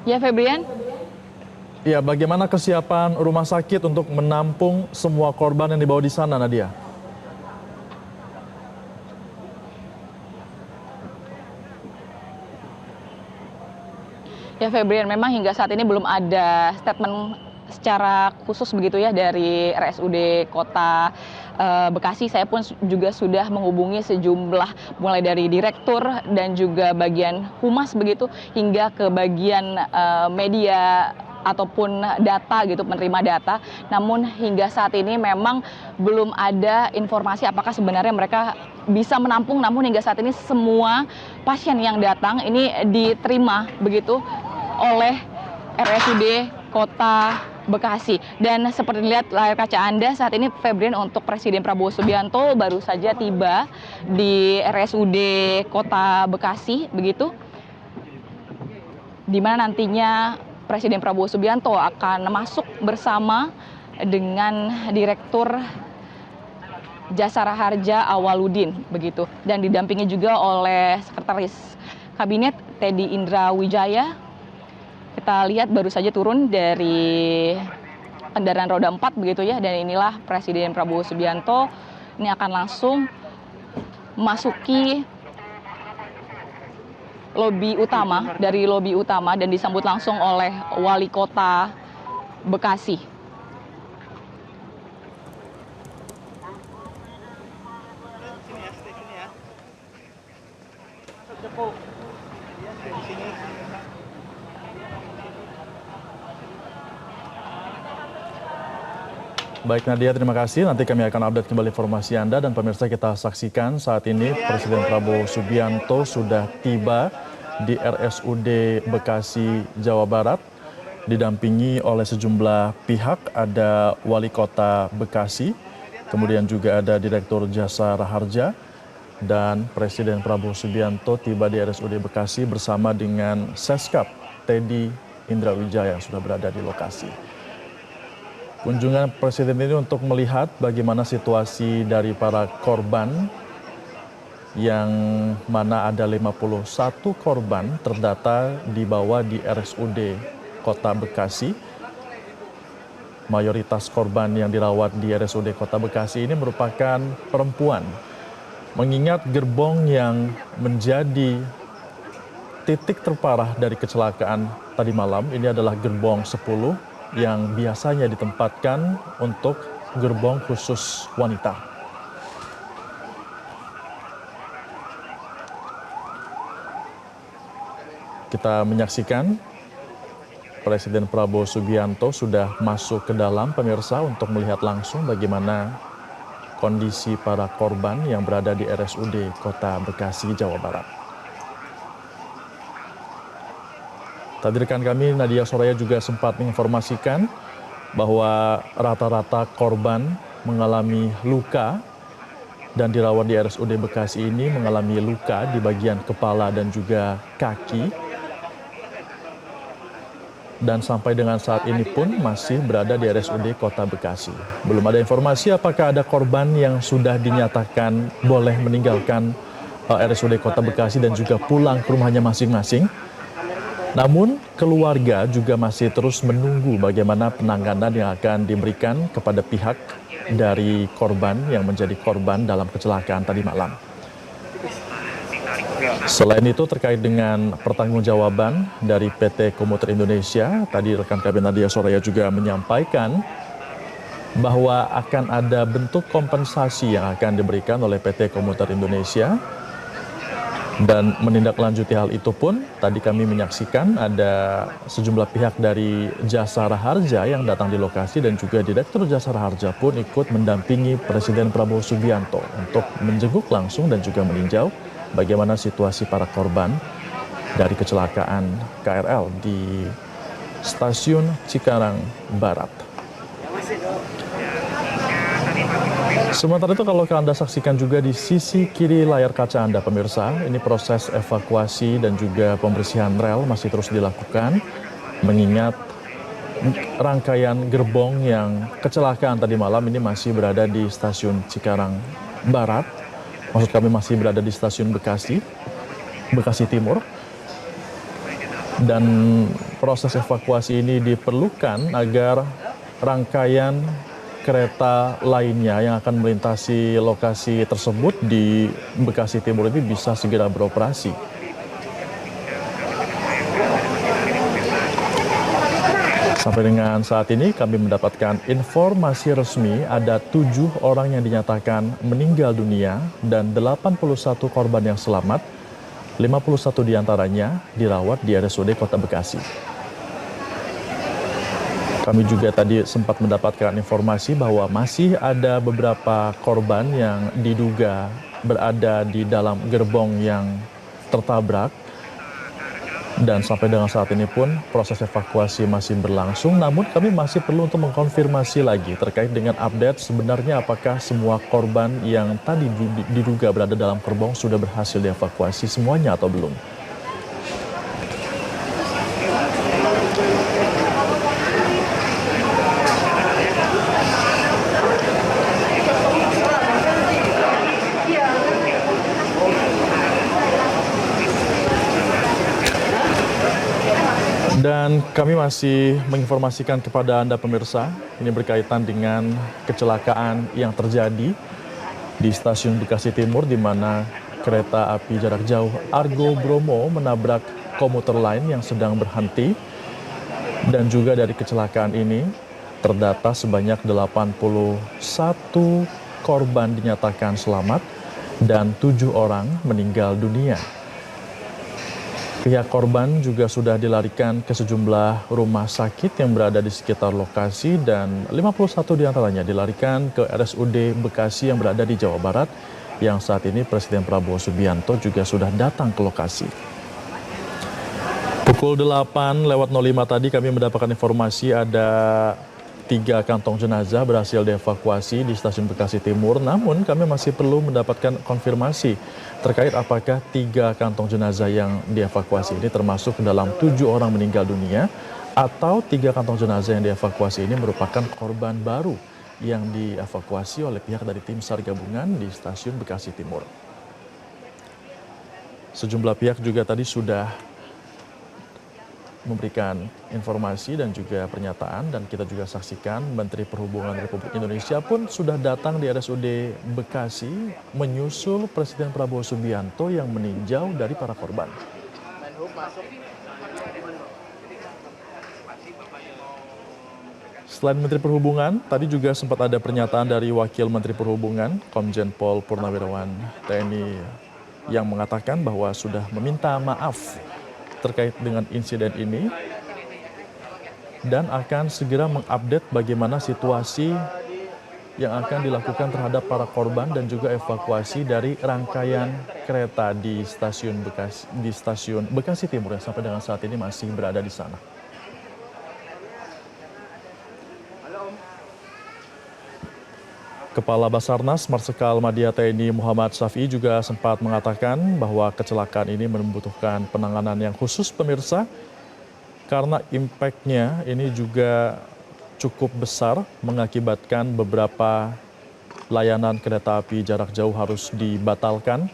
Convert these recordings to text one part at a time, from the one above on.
Ya, Febrian. Ya, bagaimana kesiapan rumah sakit untuk menampung semua korban yang dibawa di sana, Nadia? Ya, Febrian, memang hingga saat ini belum ada statement secara khusus begitu ya dari RSUD Kota Bekasi. Saya pun juga sudah menghubungi sejumlah mulai dari direktur dan juga bagian humas begitu hingga ke bagian media ataupun data gitu, penerima data. Namun hingga saat ini memang belum ada informasi apakah sebenarnya mereka bisa menampung, namun hingga saat ini semua pasien yang datang ini diterima begitu oleh RSUD Kota Bekasi. Dan seperti dilihat layar kaca Anda saat ini, Febrian, untuk Presiden Prabowo Subianto baru saja tiba di RSUD Kota Bekasi begitu, di mana nantinya Presiden Prabowo Subianto akan masuk bersama dengan Direktur Jasara Harja Awaludin begitu, dan didampingi juga oleh Sekretaris Kabinet Teddy Indra Wijaya. Kita lihat baru saja turun dari kendaraan roda 4 begitu ya, dan inilah Presiden Prabowo Subianto ini akan langsung memasuki lobi utama dan disambut langsung oleh Wali Kota Bekasi. Baik Nadia, terima kasih. Nanti kami akan update kembali informasi Anda, dan pemirsa kita saksikan saat ini Presiden Prabowo Subianto sudah tiba di RSUD Bekasi, Jawa Barat, didampingi oleh sejumlah pihak. Ada Wali Kota Bekasi, kemudian juga ada Direktur Jasara Harja, dan Presiden Prabowo Subianto tiba di RSUD Bekasi bersama dengan Seskap Teddy Indra Wijaya yang sudah berada di lokasi. Kunjungan Presiden ini untuk melihat bagaimana situasi dari para korban, yang mana ada 51 korban terdata dibawa di RSUD Kota Bekasi. Mayoritas korban yang dirawat di RSUD Kota Bekasi ini merupakan perempuan. Mengingat gerbong yang menjadi titik terparah dari kecelakaan tadi malam ini adalah gerbong 10 yang biasanya ditempatkan untuk gerbong khusus wanita. Kita menyaksikan Presiden Prabowo Subianto sudah masuk ke dalam, pemirsa, untuk melihat langsung bagaimana kondisi para korban yang berada di RSUD Kota Bekasi, Jawa Barat. Tadi rekan kami Nadia Soraya juga sempat menginformasikan bahwa rata-rata korban mengalami luka dan dirawat di RSUD Bekasi ini mengalami luka di bagian kepala dan juga kaki. Dan sampai dengan saat ini pun masih berada di RSUD Kota Bekasi. Belum ada informasi apakah ada korban yang sudah dinyatakan boleh meninggalkan RSUD Kota Bekasi dan juga pulang ke rumahnya masing-masing. Namun keluarga juga masih terus menunggu bagaimana penanganan yang akan diberikan kepada pihak dari korban yang menjadi korban dalam kecelakaan tadi malam. Selain itu, terkait dengan pertanggungjawaban dari PT Komuter Indonesia, tadi rekan kami Nadia Soraya juga menyampaikan bahwa akan ada bentuk kompensasi yang akan diberikan oleh PT Komuter Indonesia. Dan menindaklanjuti hal itu pun, tadi kami menyaksikan ada sejumlah pihak dari Jasara Harja yang datang di lokasi, dan juga Direktur Jasara Harja pun ikut mendampingi Presiden Prabowo Subianto untuk menjenguk langsung dan juga meninjau bagaimana situasi para korban dari kecelakaan KRL di Stasiun Cikarang Barat. Sementara itu, kalau Anda saksikan juga di sisi kiri layar kaca Anda, pemirsa, ini proses evakuasi dan juga pembersihan rel masih terus dilakukan, mengingat rangkaian gerbong yang kecelakaan tadi malam ini masih berada di Stasiun Cikarang Barat. Maksud kami masih berada di Stasiun Bekasi Timur. Dan proses evakuasi ini diperlukan agar rangkaian kereta lainnya yang akan melintasi lokasi tersebut di Bekasi Timur ini bisa segera beroperasi. Sampai dengan saat ini kami mendapatkan informasi resmi ada 7 orang yang dinyatakan meninggal dunia dan 81 korban yang selamat, 51 diantaranya dirawat di RSUD Kota Bekasi. Kami juga tadi sempat mendapatkan informasi bahwa masih ada beberapa korban yang diduga berada di dalam gerbong yang tertabrak. Dan sampai dengan saat ini pun proses evakuasi masih berlangsung, namun kami masih perlu untuk mengkonfirmasi lagi terkait dengan update sebenarnya apakah semua korban yang tadi diduga berada dalam gerbong sudah berhasil dievakuasi semuanya atau belum. Dan kami masih menginformasikan kepada Anda pemirsa, ini berkaitan dengan kecelakaan yang terjadi di stasiun Bekasi Timur di mana kereta api jarak jauh Argo Bromo menabrak komuter lain yang sedang berhenti. Dan juga dari kecelakaan ini terdata sebanyak 81 korban dinyatakan selamat dan 7 orang meninggal dunia. Pihak korban juga sudah dilarikan ke sejumlah rumah sakit yang berada di sekitar lokasi dan 51 diantaranya dilarikan ke RSUD Bekasi yang berada di Jawa Barat yang saat ini Presiden Prabowo Subianto juga sudah datang ke lokasi. Pukul 8:05 tadi kami mendapatkan informasi ada 3 kantong jenazah berhasil dievakuasi di stasiun Bekasi Timur, namun kami masih perlu mendapatkan konfirmasi terkait apakah 3 kantong jenazah yang dievakuasi ini termasuk dalam 7 orang meninggal dunia atau 3 kantong jenazah yang dievakuasi ini merupakan korban baru yang dievakuasi oleh pihak dari tim SAR gabungan di stasiun Bekasi Timur. Sejumlah pihak juga tadi sudah memberikan informasi dan juga pernyataan dan kita juga saksikan Menteri Perhubungan Republik Indonesia pun sudah datang di RSUD Bekasi menyusul Presiden Prabowo Subianto yang meninjau dari para korban. Selain Menteri Perhubungan, tadi juga sempat ada pernyataan dari Wakil Menteri Perhubungan, Komjen Pol Purnawirawan TNI yang mengatakan bahwa sudah meminta maaf terkait dengan insiden ini dan akan segera mengupdate bagaimana situasi yang akan dilakukan terhadap para korban dan juga evakuasi dari rangkaian kereta di stasiun Bekasi Timur yang sampai dengan saat ini masih berada di sana. Kepala Basarnas Marsikal Madya TNI Muhammad Syafi'i juga sempat mengatakan bahwa kecelakaan ini membutuhkan penanganan yang khusus pemirsa karena impact-nya ini juga cukup besar mengakibatkan beberapa layanan kereta api jarak jauh harus dibatalkan.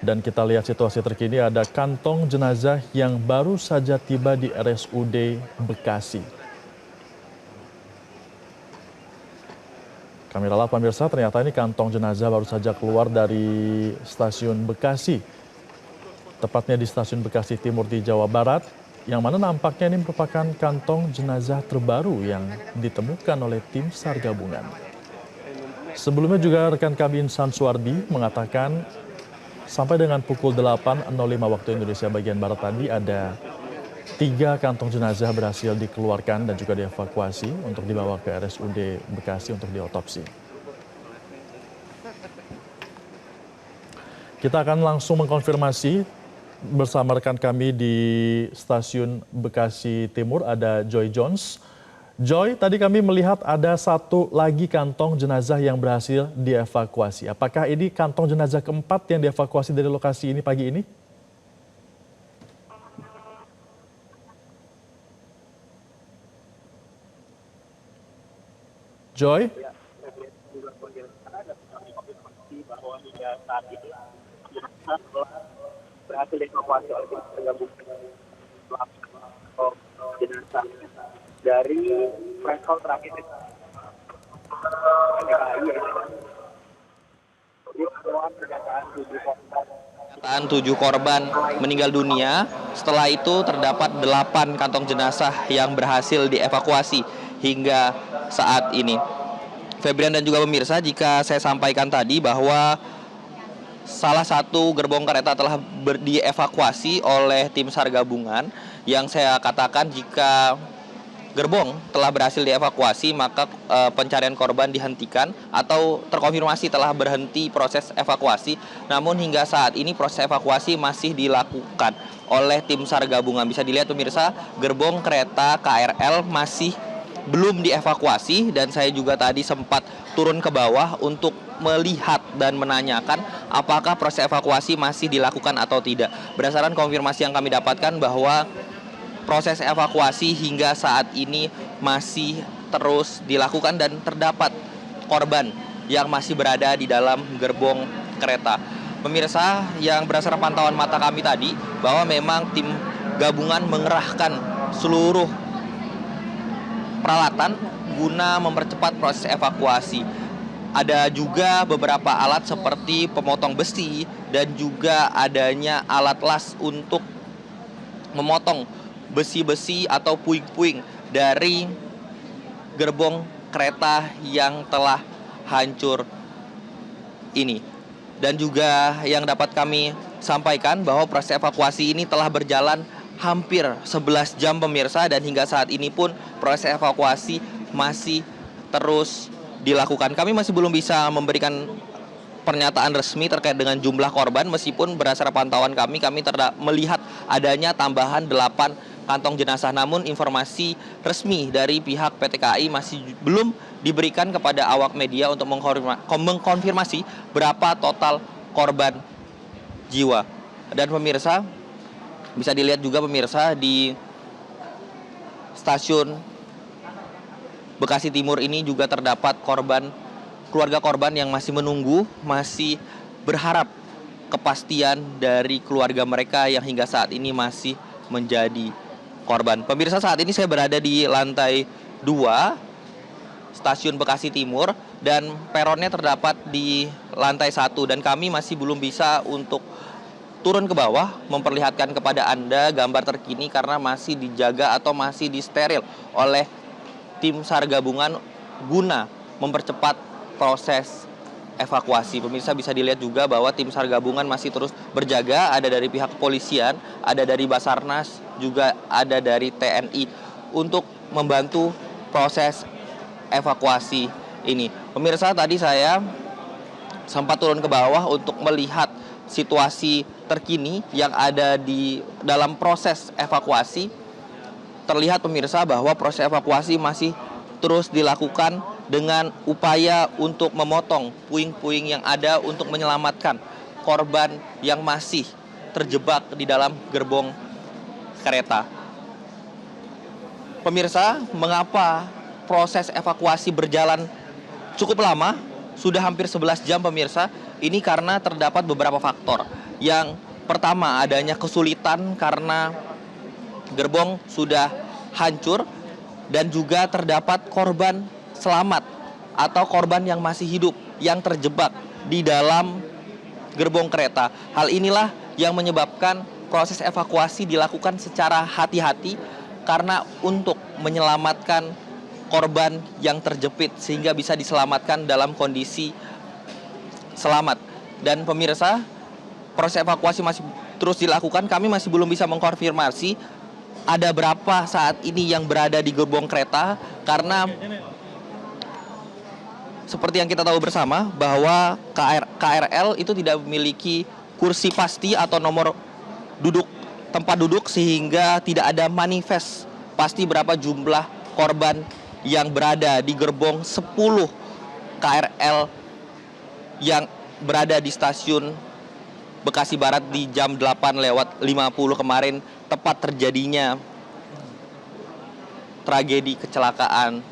Dan kita lihat situasi terkini ada kantong jenazah yang baru saja tiba di RSUD Bekasi. Kami ralat pemirsa, ternyata ini kantong jenazah baru saja keluar dari stasiun Bekasi. Tepatnya di stasiun Bekasi Timur di Jawa Barat, yang mana nampaknya ini merupakan kantong jenazah terbaru yang ditemukan oleh tim SAR gabungan. Sebelumnya juga rekan kami Insan Suwardi mengatakan sampai dengan pukul 8.05 waktu Indonesia bagian Barat tadi ada 3 kantong jenazah berhasil dikeluarkan dan juga dievakuasi untuk dibawa ke RSUD Bekasi untuk diotopsi. Kita akan langsung mengkonfirmasi bersama rekan kami di stasiun Bekasi Timur ada Joy Jones. Joy, tadi kami melihat ada 1 lagi kantong jenazah yang berhasil dievakuasi. Apakah ini kantong jenazah keempat yang dievakuasi dari lokasi ini pagi ini? Joy? Bahwa hingga saat ini berhasil dievakuasi oleh tim gabungan. untuk jenazah dari threshold terakhir itu PTKI ya. Jadi semua pernyataan 7 korban meninggal dunia. Setelah itu terdapat 8 kantong jenazah yang berhasil dievakuasi hingga saat ini. Febrian dan juga pemirsa, jika saya sampaikan tadi bahwa salah satu gerbong kereta telah dievakuasi oleh tim SAR gabungan, yang saya katakan jika gerbong telah berhasil dievakuasi, maka pencarian korban dihentikan atau terkonfirmasi telah berhenti proses evakuasi. Namun hingga saat ini proses evakuasi masih dilakukan oleh tim SAR gabungan. Bisa dilihat pemirsa, gerbong kereta KRL masih belum dievakuasi, dan saya juga tadi sempat turun ke bawah untuk melihat dan menanyakan apakah proses evakuasi masih dilakukan atau tidak. Berdasarkan konfirmasi yang kami dapatkan bahwa proses evakuasi hingga saat ini masih terus dilakukan dan terdapat korban yang masih berada di dalam gerbong kereta. Pemirsa, yang berdasarkan pantauan mata kami tadi, bahwa memang tim gabungan mengerahkan seluruh peralatan guna mempercepat proses evakuasi. Ada juga beberapa alat seperti pemotong besi dan juga adanya alat las untuk memotong besi-besi atau puing-puing dari gerbong kereta yang telah hancur ini. Dan juga yang dapat kami sampaikan bahwa proses evakuasi ini telah berjalan hampir 11 jam pemirsa, dan hingga saat ini pun proses evakuasi masih terus dilakukan. Kami masih belum bisa memberikan pernyataan resmi terkait dengan jumlah korban, meskipun berdasarkan pantauan kami melihat adanya tambahan 8 kantong jenazah. Namun informasi resmi dari pihak PT KAI masih belum diberikan kepada awak media untuk mengkonfirmasi berapa total korban jiwa. Dan pemirsa, bisa dilihat juga pemirsa di stasiun Bekasi Timur ini juga terdapat keluarga korban yang masih menunggu, masih berharap kepastian dari keluarga mereka yang hingga saat ini masih menjadi korban. Pemirsa, saat ini saya berada di lantai 2 stasiun Bekasi Timur, dan peronnya terdapat di lantai 1, dan kami masih belum bisa untuk turun ke bawah memperlihatkan kepada Anda gambar terkini karena masih dijaga atau masih disteril oleh tim SAR gabungan guna mempercepat proses evakuasi. Pemirsa, bisa dilihat juga bahwa tim SAR gabungan masih terus berjaga, ada dari pihak kepolisian, ada dari Basarnas, juga ada dari TNI untuk membantu proses evakuasi ini. Pemirsa, tadi saya sempat turun ke bawah untuk melihat situasi terkini yang ada di dalam proses evakuasi. Terlihat pemirsa bahwa proses evakuasi masih terus dilakukan dengan upaya untuk memotong puing-puing yang ada untuk menyelamatkan korban yang masih terjebak di dalam gerbong kereta. Pemirsa, mengapa proses evakuasi berjalan cukup lama? Sudah hampir 11 jam pemirsa. Ini karena terdapat beberapa faktor. Yang pertama, adanya kesulitan karena gerbong sudah hancur, dan juga terdapat korban selamat atau korban yang masih hidup yang terjebak di dalam gerbong kereta. Hal inilah yang menyebabkan proses evakuasi dilakukan secara hati-hati karena untuk menyelamatkan korban yang terjepit sehingga bisa diselamatkan dalam kondisi selamat. Dan pemirsa, proses evakuasi masih terus dilakukan. Kami masih belum bisa mengkonfirmasi ada berapa saat ini yang berada di gerbong kereta, karena seperti yang kita tahu bersama bahwa KRL itu tidak memiliki kursi pasti atau nomor tempat duduk, sehingga tidak ada manifest pasti berapa jumlah korban yang berada di gerbong 10 KRL yang berada di stasiun Bekasi Barat di jam 8:50 kemarin, tepat terjadinya tragedi kecelakaan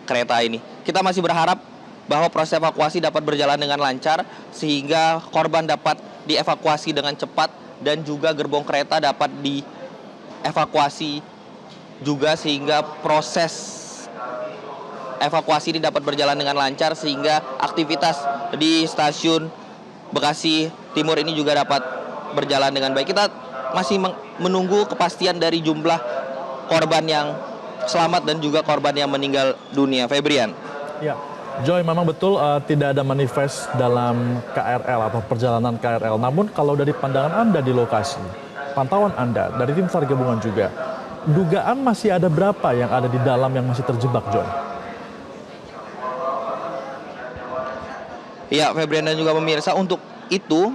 kereta ini. Kita masih berharap bahwa proses evakuasi dapat berjalan dengan lancar sehingga korban dapat dievakuasi dengan cepat dan juga gerbong kereta dapat evakuasi juga, sehingga proses evakuasi ini dapat berjalan dengan lancar, sehingga aktivitas di stasiun Bekasi Timur ini juga dapat berjalan dengan baik. Kita masih menunggu kepastian dari jumlah korban yang selamat dan juga korban yang meninggal dunia. Febrian. Ya, Joy, memang betul tidak ada manifest dalam KRL atau perjalanan KRL. Namun kalau dari pandangan Anda di lokasi, pantauan Anda dari tim SAR gabungan juga, dugaan masih ada berapa yang ada di dalam yang masih terjebak, Joy? Ya, Febrian dan juga pemirsa, untuk itu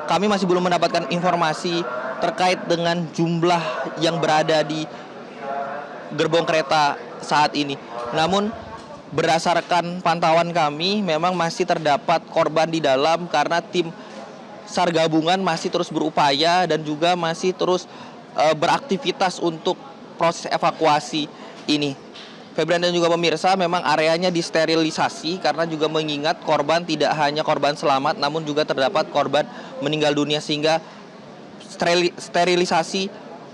kami masih belum mendapatkan informasi terkait dengan jumlah yang berada di gerbong kereta saat ini. Namun berdasarkan pantauan kami memang masih terdapat korban di dalam karena tim SAR gabungan masih terus berupaya dan juga masih terus beraktivitas untuk proses evakuasi ini. Febrian dan juga pemirsa, memang areanya disterilisasi karena juga mengingat korban tidak hanya korban selamat namun juga terdapat korban meninggal dunia, sehingga sterilisasi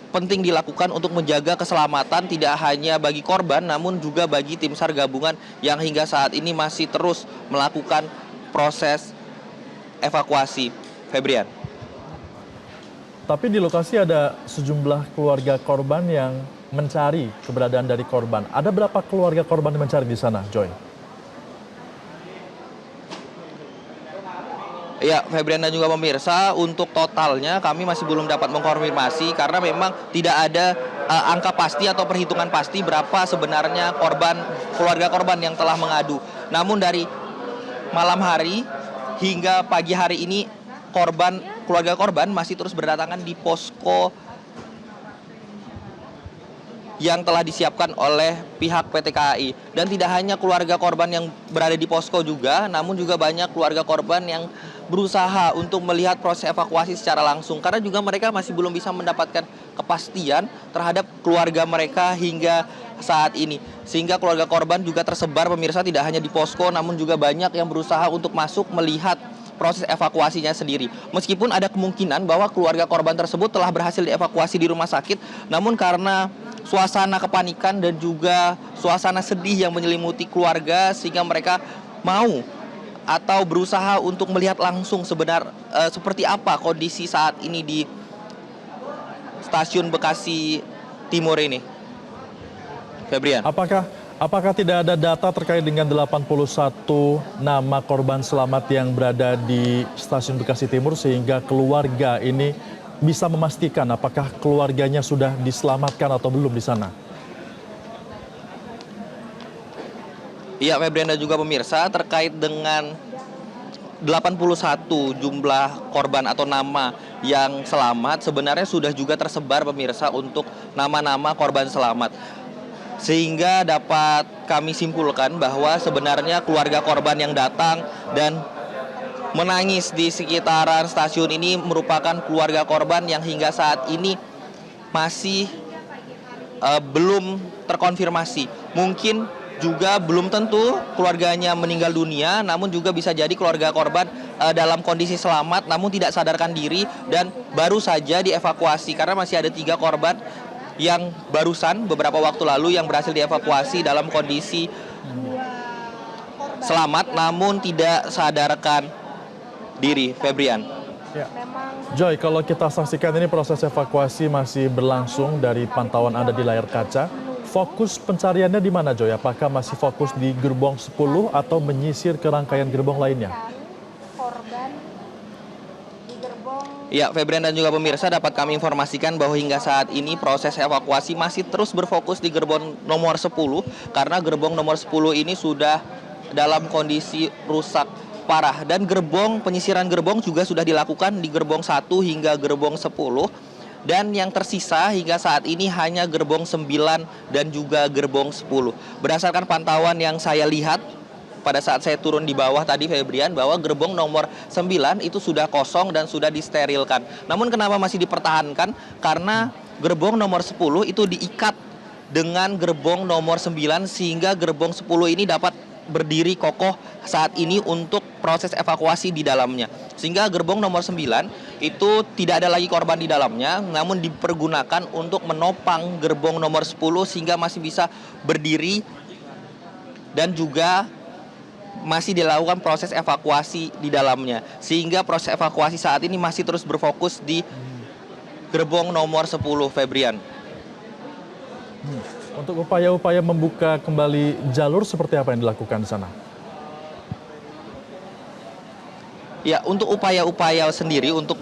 penting dilakukan untuk menjaga keselamatan tidak hanya bagi korban namun juga bagi tim SAR gabungan yang hingga saat ini masih terus melakukan proses evakuasi. Febrian. Tapi di lokasi ada sejumlah keluarga korban yang mencari keberadaan dari korban. Ada berapa keluarga korban yang mencari di sana, Joy? Ya, Febrian dan juga pemirsa, untuk totalnya kami masih belum dapat mengkonfirmasi karena memang tidak ada angka pasti atau perhitungan pasti berapa sebenarnya keluarga korban yang telah mengadu. Namun dari malam hari hingga pagi hari ini keluarga korban masih terus berdatangan di posko yang telah disiapkan oleh pihak PT KAI. Dan tidak hanya keluarga korban yang berada di posko juga, namun juga banyak keluarga korban yang berusaha untuk melihat proses evakuasi secara langsung. Karena juga mereka masih belum bisa mendapatkan kepastian terhadap keluarga mereka hingga saat ini. Sehingga keluarga korban juga tersebar, pemirsa, tidak hanya di posko, namun juga banyak yang berusaha untuk masuk melihat proses evakuasinya sendiri. Meskipun ada kemungkinan bahwa keluarga korban tersebut telah berhasil dievakuasi di rumah sakit, namun karena suasana kepanikan dan juga suasana sedih yang menyelimuti keluarga sehingga mereka mau atau berusaha untuk melihat langsung seperti apa kondisi saat ini di stasiun Bekasi Timur ini. Febrian. Apakah tidak ada data terkait dengan 81 nama korban selamat yang berada di stasiun Bekasi Timur sehingga keluarga ini bisa memastikan apakah keluarganya sudah diselamatkan atau belum di sana? Iya, Febrian dan juga pemirsa, terkait dengan 81 jumlah korban atau nama yang selamat sebenarnya sudah juga tersebar, pemirsa, untuk nama-nama korban selamat. Sehingga dapat kami simpulkan bahwa sebenarnya keluarga korban yang datang dan menangis di sekitaran stasiun ini merupakan keluarga korban yang hingga saat ini masih belum terkonfirmasi. Mungkin juga belum tentu keluarganya meninggal dunia, namun juga bisa jadi keluarga korban dalam kondisi selamat namun tidak sadarkan diri dan baru saja dievakuasi, karena masih ada 3 korban yang barusan beberapa waktu lalu yang berhasil dievakuasi dalam kondisi selamat namun tidak sadarkan diri. Febrian. Ya. Joy, kalau kita saksikan ini proses evakuasi masih berlangsung dari pantauan Anda di layar kaca. Fokus pencariannya di mana, Joy? Apakah masih fokus di gerbong 10 atau menyisir ke rangkaian gerbong lainnya? Ya, Febrian dan juga pemirsa, dapat kami informasikan bahwa hingga saat ini proses evakuasi masih terus berfokus di gerbong nomor 10 karena gerbong nomor 10 ini sudah dalam kondisi rusak parah, dan penyisiran gerbong juga sudah dilakukan di gerbong 1 hingga gerbong 10, dan yang tersisa hingga saat ini hanya gerbong 9 dan juga gerbong 10. Berdasarkan pantauan yang saya lihat pada saat saya turun di bawah tadi, Febrian, bahwa gerbong nomor 9 itu sudah kosong dan sudah disterilkan. Namun kenapa masih dipertahankan? Karena gerbong nomor 10 itu diikat dengan gerbong nomor 9 sehingga gerbong 10 ini dapat berdiri kokoh saat ini untuk proses evakuasi di dalamnya. Sehingga gerbong nomor 9 itu tidak ada lagi korban di dalamnya, namun dipergunakan untuk menopang gerbong nomor 10 sehingga masih bisa berdiri dan juga masih dilakukan proses evakuasi di dalamnya. Sehingga proses evakuasi saat ini masih terus berfokus di gerbong nomor 10, Febrian. Untuk upaya-upaya membuka kembali jalur seperti apa yang dilakukan di sana? Ya, untuk upaya-upaya sendiri untuk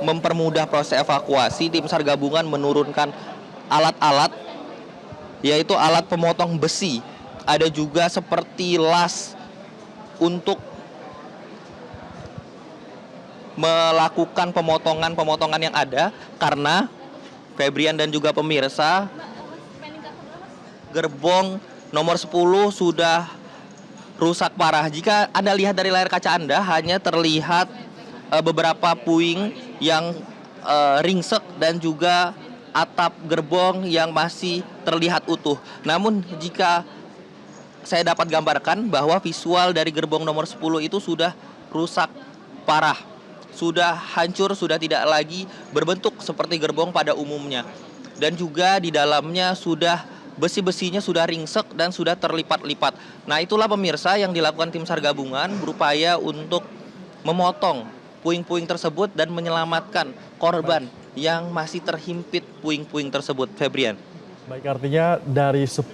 mempermudah proses evakuasi, tim SAR gabungan menurunkan alat-alat, yaitu alat pemotong besi. Ada juga seperti las untuk melakukan pemotongan-pemotongan yang ada, karena Febrian dan juga pemirsa, gerbong nomor 10 sudah rusak parah. Jika Anda lihat dari layar kaca Anda, hanya terlihat beberapa puing yang ringsek dan juga atap gerbong yang masih terlihat utuh. Namun jika saya dapat gambarkan bahwa visual dari gerbong nomor 10 itu sudah rusak parah. Sudah hancur, sudah tidak lagi berbentuk seperti gerbong pada umumnya. Dan juga di dalamnya sudah besi-besinya sudah ringsek dan sudah terlipat-lipat. Nah, itulah pemirsa yang dilakukan tim SAR gabungan berupaya untuk memotong puing-puing tersebut dan menyelamatkan korban yang masih terhimpit puing-puing tersebut, Febrian. Baik, artinya dari 10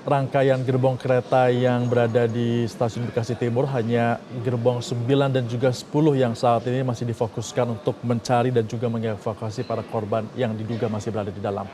rangkaian gerbong kereta yang berada di stasiun Bekasi Timur, hanya gerbong 9 dan juga 10 yang saat ini masih difokuskan untuk mencari dan juga mengevakuasi para korban yang diduga masih berada di dalam.